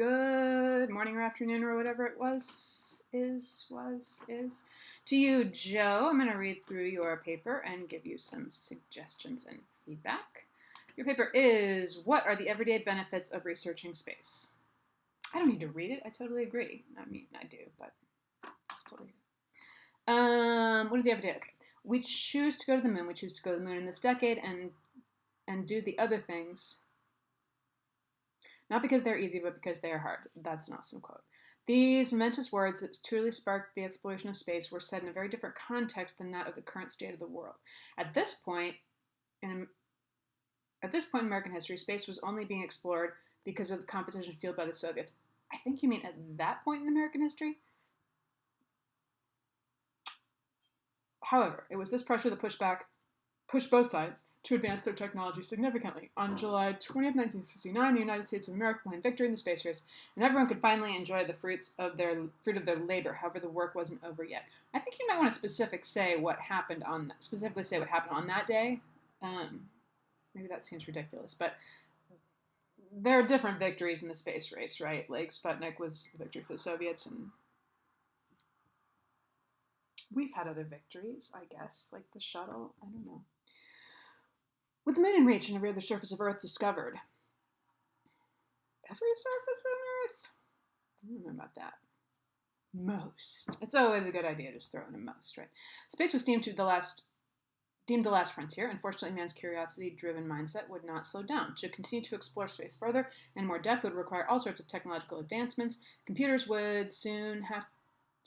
Good morning or afternoon or whatever it is. To you, Joe, I'm going to read through your paper and give you some suggestions and feedback. Your paper is, what are the everyday benefits of researching space? I don't need to read it. I totally agree. I mean, I do, but I'll still read it. What are the everyday? Okay. We choose to go to the moon. We choose to go to the moon in this decade and do the other things. Not because they're easy, but because they are hard. That's an awesome quote. These momentous words that truly sparked the exploration of space were said in a very different context than that of the current state of the world. At this point in American history, space was only being explored because of the competition fueled by the Soviets. I think you mean at that point in American history? However, it was this pressure that pushed both sides to advance their technology significantly. On July 20th, 1969, the United States of America claimed victory in the space race, and everyone could finally enjoy the fruit of their labor. However, the work wasn't over yet. I think you might want to specifically say what happened on that day. Maybe that seems ridiculous, but there are different victories in the space race, right? Like Sputnik was a victory for the Soviets, and we've had other victories, I guess, like the shuttle. I don't know. With the moon in reach and every other surface of Earth discovered. Every surface on Earth? I don't know about that. Most. It's always a good idea to just throw in a most, right? Space was deemed the last frontier. Unfortunately, man's curiosity-driven mindset would not slow down. To continue to explore space further and more depth would require all sorts of technological advancements. Computers would soon have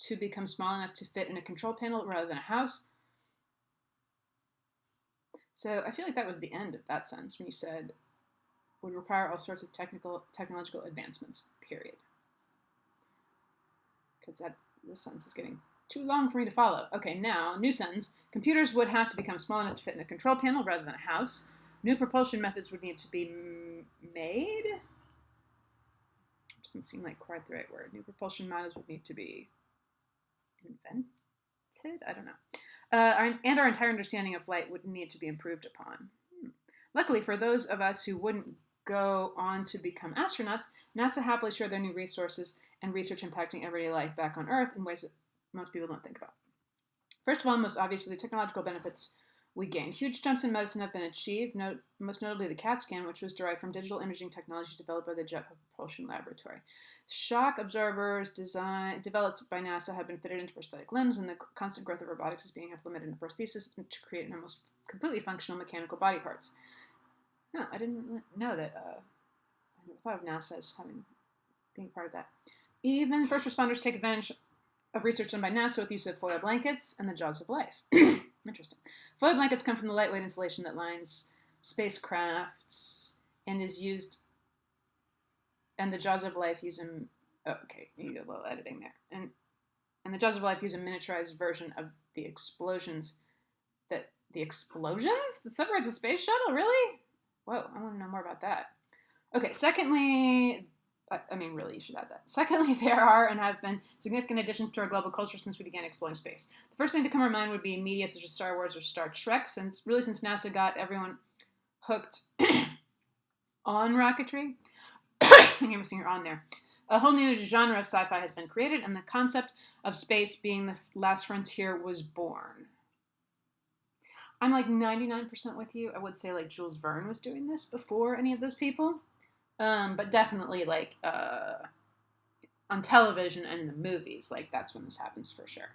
to become small enough to fit in a control panel rather than a house. So I feel like that was the end of that sentence when you said would require all sorts of technological advancements, period. Because this sentence is getting too long for me to follow. Okay, now, new sentence. Computers would have to become small enough to fit in a control panel rather than a house. New propulsion methods would need to be made. Doesn't seem like quite the right word. New propulsion methods would need to be invented? I don't know. And our entire understanding of flight would need to be improved upon. Luckily, for those of us who wouldn't go on to become astronauts, NASA happily shared their new resources and research impacting everyday life back on Earth in ways that most people don't think about. First of all, most obviously, the technological benefits we gained. Huge jumps in medicine have been achieved, most notably the CAT scan, which was derived from digital imaging technology developed by the Jet Propulsion Laboratory. Shock absorbers developed by NASA have been fitted into prosthetic limbs, and the constant growth of robotics is being implemented in prosthesis to create almost completely functional mechanical body parts. No, I didn't know that. I never thought of NASA as being part of that. Even first responders take advantage of research done by NASA with use of foil blankets and the jaws of life. Interesting. Foil blankets come from the lightweight insulation that lines spacecrafts and is used, and the jaws of life use them. Oh, okay, you need a little editing there. And the jaws of life use a miniaturized version of the explosions that separate the space shuttle. Really? Whoa, I want to know more about that. Okay. Secondly, really, you should add that. Secondly, there are and have been significant additions to our global culture since we began exploring space. The first thing to come to mind would be media such as Star Wars or Star Trek, since NASA got everyone hooked on rocketry. You're missing your on there. A whole new genre of sci-fi has been created, and the concept of space being the last frontier was born. I'm like 99% with you. I would say like Jules Verne was doing this before any of those people. But definitely like on television and in the movies, like that's when this happens for sure.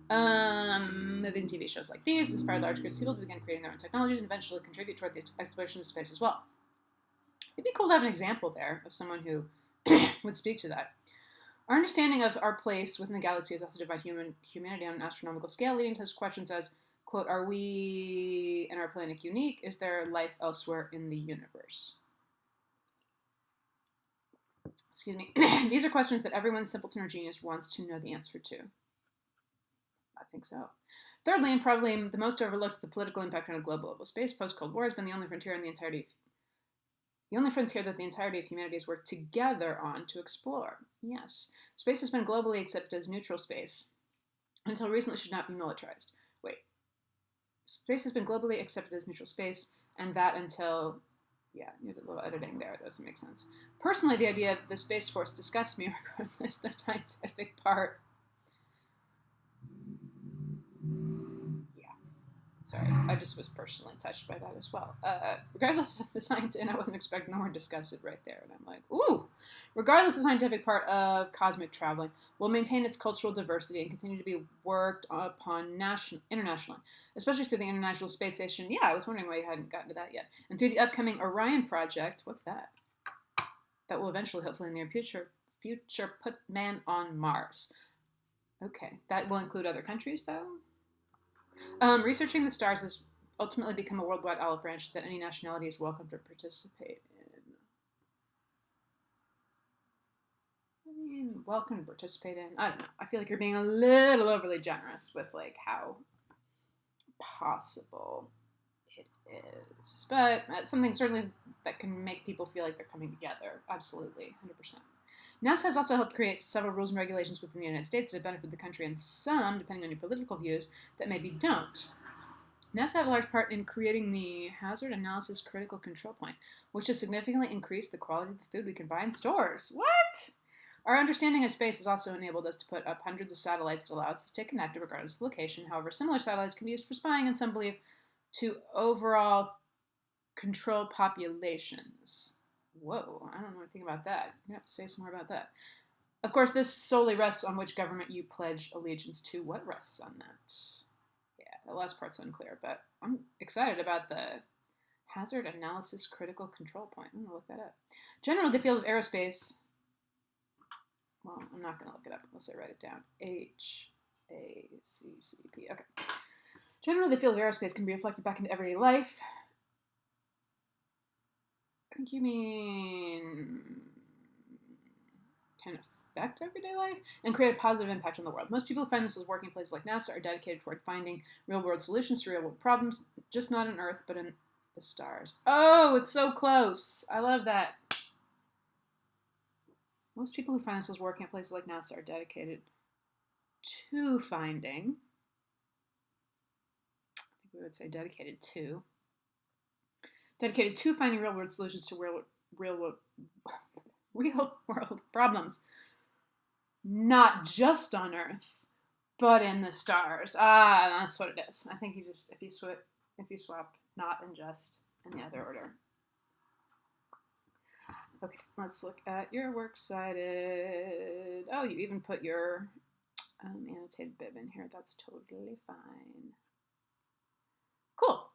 Movies and TV shows like these inspired large groups of people to begin creating their own technologies and eventually contribute toward the exploration of space as well. It'd be cool to have an example there of someone who would speak to that. Our understanding of our place within the galaxy has also divided humanity on an astronomical scale, leading to such questions as, quote, are we and our planet unique? Is there life elsewhere in the universe? Excuse me. These are questions that everyone simpleton or genius wants to know the answer to. I think so. Thirdly, and probably the most overlooked, the political impact on a global level. Space post-Cold War has been the only frontier that the entirety of humanity has worked together on to explore. Yes. Space has been globally accepted as neutral space until recently should not be militarized. Wait. Space has been globally accepted as neutral space, and that until Yeah, you did a little editing there. That doesn't make sense. Personally, the idea of the Space Force disgusts me regardless the scientific part. Yeah, sorry. I just was personally touched by that as well. Regardless of the science, and I wasn't expecting the word disgusted right there. And I'm like, ooh. Regardless of the scientific part of cosmic traveling, will maintain its cultural diversity and continue to be worked upon internationally, especially through the International Space Station. Yeah, I was wondering why you hadn't gotten to that yet. And through the upcoming Orion project. What's that? That will eventually, hopefully in the near future put man on Mars. Okay, that will include other countries, though. Researching the stars has ultimately become a worldwide olive branch that any nationality is welcome to participate in. I mean, welcome to participate in. I don't know. I feel like you're being a little overly generous with like how possible it is, but something certainly that can make people feel like they're coming together. Absolutely, 100%. NASA has also helped create several rules and regulations within the United States that have benefited the country, and some, depending on your political views, that maybe don't. NASA had a large part in creating the Hazard Analysis Critical Control Point, which has significantly increased the quality of the food we can buy in stores. What? Our understanding of space has also enabled us to put up hundreds of satellites that allow us to stay connected regardless of location. However, similar satellites can be used for spying and some believe to overall control populations. Whoa, I don't know anything about that. You have to say some more about that. Of course, this solely rests on which government you pledge allegiance to. What rests on that? Yeah, the last part's unclear, but I'm excited about the Hazard Analysis Critical Control Point. I'm going to look that up. Generally, the field of aerospace, well, I'm not going to look it up unless I write it down. HACCP. Okay. Generally, the field of aerospace can be reflected back into everyday life. I think you mean can affect everyday life and create a positive impact on the world. Most people who find themselves working in places like NASA are dedicated toward finding real-world solutions to real-world problems, just not on Earth, but in the stars. Oh, it's so close. I love that. Most people who find themselves working at places like NASA are dedicated to finding, I think we would say dedicated to finding real-world solutions to real-world problems. Not just on Earth, but in the stars. Ah, that's what it is. I think if you swap not and just in the other order. Okay, let's look at your works cited. Oh, you even put your annotated bib in here. That's totally fine. Cool.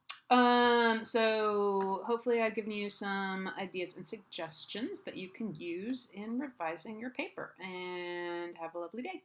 So hopefully I've given you some ideas and suggestions that you can use in revising your paper, and have a lovely day.